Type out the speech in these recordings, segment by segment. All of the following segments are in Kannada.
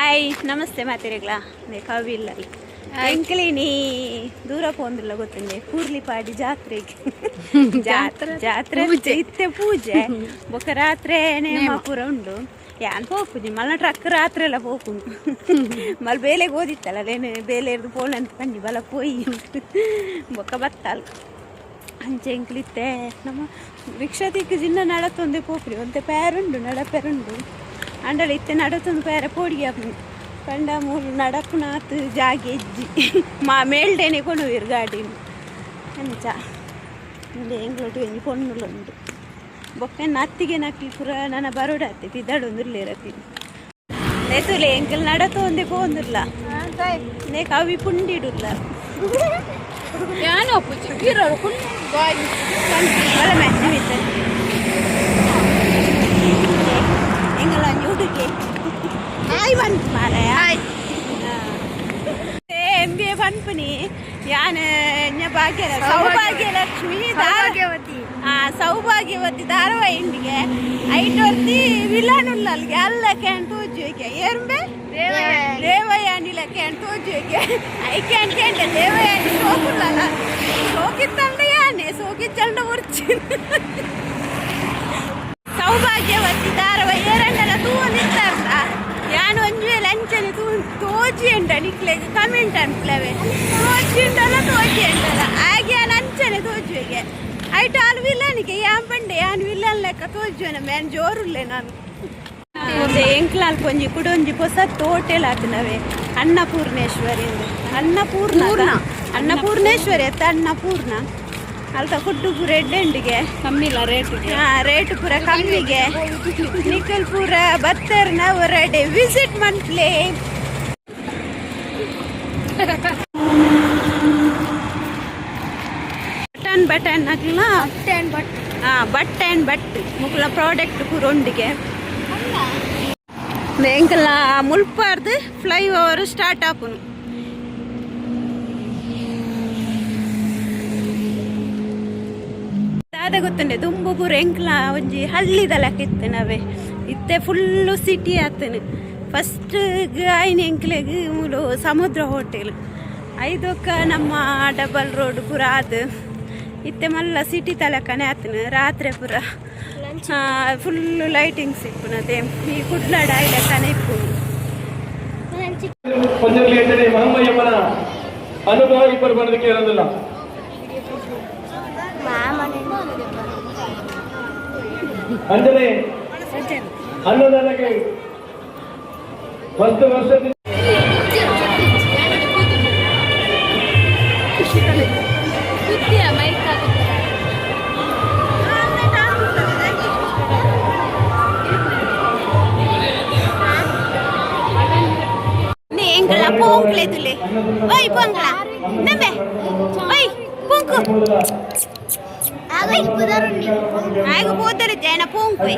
ಹಾಯ್ ನಮಸ್ತೆ ಮಾತಿರಿಗ್ಲಾ ಕವಿಲ್ಲ ಎಂಕ್ಲಿನಿ ದೂರ ಪೋಂದಿಲ್ಲ ಗೊತ್ತಂದೆ ಕೂರ್ಲಿಪಾಡಿ ಜಾತ್ರೆಗೆ ಜಾತ್ರೆ ಇತ್ತೆ ಪೂಜೆ ಬೊಕ್ಕ ರಾತ್ರಿ ನೇಮ ಪೂರ ಉಂಡು ಯಾನ್ ಹೋಗ್ಪುಜಿ ಮಲ್ಲ ಟ್ರಕ್ ರಾತ್ರಿ ಎಲ್ಲ ಹೋಗ್ಪುಂಡು ಮಲ್ ಬೇಲೆಗೆ ಓದಿತ್ತಲ್ಲ ಲೇನೆ ಬೇಲೆ ಇರ್ದು ಪೋಲ್ ಅಂತ ಪಂಡಿ ಬಲ ಪೋಯಿ ಬೊಕ್ಕ ಬತ್ತಲ್ ಅಂಚೆ ಎಂಕ್ಲಿತ್ತೆ ನಮ್ಮ ರಿಕ್ಷಾ ತಿಕ್ಕು ಜಿನ್ನ ನಡತ್ತೊಂದೆ ಪೋಪ್ರಿ ಒಂತೆ ಪ್ಯಾರುಂಡು ನಡಪೆರುಂಡು ಅಂಡಲ ಇತ್ತೆ ನಡತ್ತೊಂದು ಪ್ಯಾರ ಪೋಡಿಗೆ ಪಂಡ ಮೂರು ನಡಕು ನಾತು ಜಾಗೆ ಎಜ್ಜಿ ಮೇಲ್ಡೇನೆ ಕೊಡುವಿರು ಗಾಡಿನ ಅಂಚ ಎಂಗ್ಲೊಟ್ಟು ಎಂಜಿ ಪೊಣ್ಣುಲುಂಡು ಬೊಕ್ಕ ಅತ್ತಿಗೆ ನಕ್ಲಿ ಪುರ ನನ್ನ ಬರೋಡತ್ತೆ ಪಿದಡೊಂದುರ್ಲೇರತ್ತೀನಿ ನೆತುಲೆ ಎಂಕಲ್ ನಡತೊಂದೆ ಪೋಂದುರ್ಲ ನೇ ಕವಿ ಪುಂಡಿಡುಲ್ಲ ಯಾನೋ ಚಿಕ್ಕಿರೋರು ಬಲ ಮೆಚ್ಚ ಎಂಗಲ ಹುಡುಗಿ ಹಾಯ್ ಬಂತು ಮಾರಾಯ MBA ಪನ್ಪುನಿ ಯಾನ್ ಸೌಭಾಗ್ಯಲಕ್ಷ್ಮಿ ಸೌಭಾಗ್ಯವತಿ ಧಾರಾವಾಹಿ ಇಂಡಿಗೆ ಐಟೊರ್ತಿ ವಿಲನ್ ಉಲ್ಲಲ್ಗೆ ಅಲ್ಲಕ್ಕೆ ಅಂತ ತೋಜುವಿಗೆ ಏರ್ಬೆ ದೇವಯಾನಿಲಕ್ಕೆ ಅಂತ ತೋಜುವಿಗೆ ಐಕೆ ಅಂತ ದೇವಯಾನಿ ಸೋಕುಲ್ಲಲ್ಲ ಸೋಕಿತ್ತಂಡ ಯಾನೆ ಸೋಕಿಚ್ಚಂಡ ಉರ್ಚಿ ಸೌಭಾಗ್ಯವತಿ ಧಾರಾವಾಹಿ ಎರಡೆಲ್ಲ ತೂಂದಿತ್ತಾರ ಯಾನು ಒಂಜುವೆ ಲಂಚನೆ ತೋಜಿ ಉಂಟ ನಿಕ್ಲೆಗೆ ಕಮೆಂಟ್ ಅನ್ಕ್ಲವೆ ತೋಜಿ ಉಂಟಲ್ಲ ತೋಜಿ ಉಂಟಲ್ಲ ಹಾಗೆ ಯಾನು ಅಂಚನೆ ತೋಜುವೆಗೆ ಐಟ ಅಲ್ಲಿ ವಿಲ್ಲನಿಗೆ ಯಾನ್ ಬಂಡೆ ಯಾನು ವಿಲ್ಲನ್ ಲೆಕ್ಕ ತೋಜುವೆನ ಮ್ಯಾನ್ ಜೋರುಲ್ಲೆ ನಾನು ಎಂಕ್ಲಾಲ್ ಕೊಂಜಿ ಕುಡೊಂಜಿ ಹೊಸ ತೋಟೆಲ್ ಆತನವೆ ಅನ್ನಪೂರ್ಣೇಶ್ವರಿ ಅನ್ನಪೂರ್ಣೇಶ್ವರಿ ಅತ್ತ ಅನ್ನಪೂರ್ಣ ಅಲ್ತ ಫುಡ್ಡು ಪೂರ ಎಡ್ಡೆಂಡಿಗೆ ಕಮ್ಮಿಲ್ಲ ರೇಟಿಗೆ ರೇಟ್ ಪೂರ ಕಮ್ಮಿಗೆ ನಿಖಲ್ ಪೂರ ಬತ್ತರ್ನ ಹೊರಡೆ ವಿಸಿಟ್ ಮಂತ್ಲಿ ಬಟನ್ ಹಾಕ್ಲ ಬಟ್ ಆ್ಯಂಡ್ ಬಟ್ ಮುಕ್ಲ ಪ್ರಾಡಕ್ಟ್ ಪೂರ ಉಂಡಿಗೆ ಎಂಕಲ್ಲ ಮುಲ್ಪಾರ್ದು ಫ್ಲೈ ಓವರ್ ಸ್ಟಾರ್ಟ್ ಆಪುನು ಅದ ಗೊತ್ತಂಡೆ ತುಂಬು ಪೂರ ಎಂಕ್ಲ ಒಂಜಿ ಹಳ್ಳಿದ ಲೆಕ್ಕ ಇತ್ತನವೆ ಇತ್ತೆ ಫುಲ್ಲು ಸಿಟಿ ಆತನು ಫಸ್ಟ್ ಆಯ್ನ ಎಂಕ್ಲೆಗ್ ಮೂಲು ಸಮುದ್ರ ಹೋಟೆಲ್ ಐದೊಕ್ಕ ನಮ್ಮ ಡಬಲ್ ರೋಡ್ ಪೂರ ಆದ ಇತ್ತೆ ಮಲ್ಲ ಸಿಟಿ ತಲೆಕನೆ ಆತನು ರಾತ್ರಿ ಪೂರ ಫುಲ್ಲು ಲೈಟಿಂಗ್ಸ್ ಇಪ್ಪುನದೆ ಈ ಕುಡ್ಲಾಡ ಲೆಕ್ಕನೆ ಇಪ್ಪು ಅನುಭವ ಇಬ್ಬರು ಬರೋದಕ್ಕೆ ಇರೋದಿಲ್ಲ ಅಂಜನೆ ಅನ್ನದಾನಕ್ಕೆ ಒಂದು ವರ್ಷದಿಂದ ಪೋಂಕ್ಲೆದುಲೆ ಓಯ್ ಪೊಂಗ್ಲ ನಮ್ಮೆ ಓಯ್ ಪೊಂಕು ಆಗ ಹೋದರೆ ಜನ ಪೋಂಕು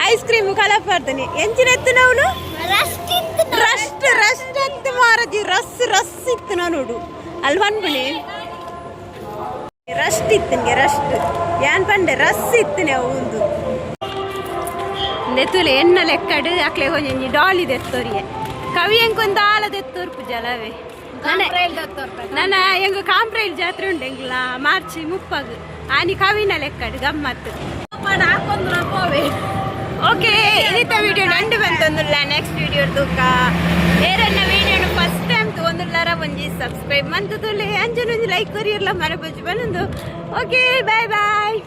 ಐಸ್ ಕ್ರೀಮ್ ಕಲಪ್ ಮಾಡ್ತಾನೆ ಎಂಚಿನ ಎತ್ತು ನಾವು ರಸ್ಟ್ ಎತ್ತು ಮಾರದಿ ರಸ್ ಇತ್ತು ನಾ ನೋಡು ಅಲ್ಲಿ ಬಂದ್ಬಿಡಿ ರಸ್ಟ್ ಇತ್ತು ನಿಂಗೆ ರಸ್ಟ್ ಯಾನ್ ಬಂಡೆ ರಸ್ ಇತ್ತು ನಾವು ಒಂದು ನೆತ್ತುಲೆ ಎಣ್ಣ ಲೆಕ್ಕಡು ಅಕ್ಲೆ ಕೊಂಚ ಡಾಲಿ ದೆತ್ತೋರಿಯೆ ಕವಿ ಎಂಕೊಂದು ಆಲದ ಎತ್ತೋರ್ಪು ಜಲವೇ ನನ್ನ ಎಂಗ ಕಾಂಪ್ರೈಲ್ ಜಾತ್ರೆ ಉಂಟು ಎಂಗಿಲ್ಲ ಮಾರ್ಚ್ 30 ಆನಿ ಕವಿನ ಲೆಕ್ಕಡು ಗಮ್ಮತ್ತು ಓಕೆ ಇದಿತ್ತ ವಿಡಿಯೋ ನಂಡು ಬಂತೊಂದುಲ್ಲ ನೆಕ್ಸ್ಟ್ ವಿಡಿಯೋ ತೂಕ ಏರನ್ನ ವಿಡಿಯೋನು ಫಸ್ಟ್ ಟೈಮ್ ತೊಂದುಲ್ಲಾರ ಒಂಜಿ ಸಬ್ಸ್ಕ್ರೈಬ್ ಮಂತುಲೆ ಅಂಜನೊಂದು ಲೈಕ್ ಕೊರಿಯರ್ಲ ಮರಬಜ್ಜಿ ಬಂದು ಓಕೆ ಬಾಯ್ ಬಾಯ್.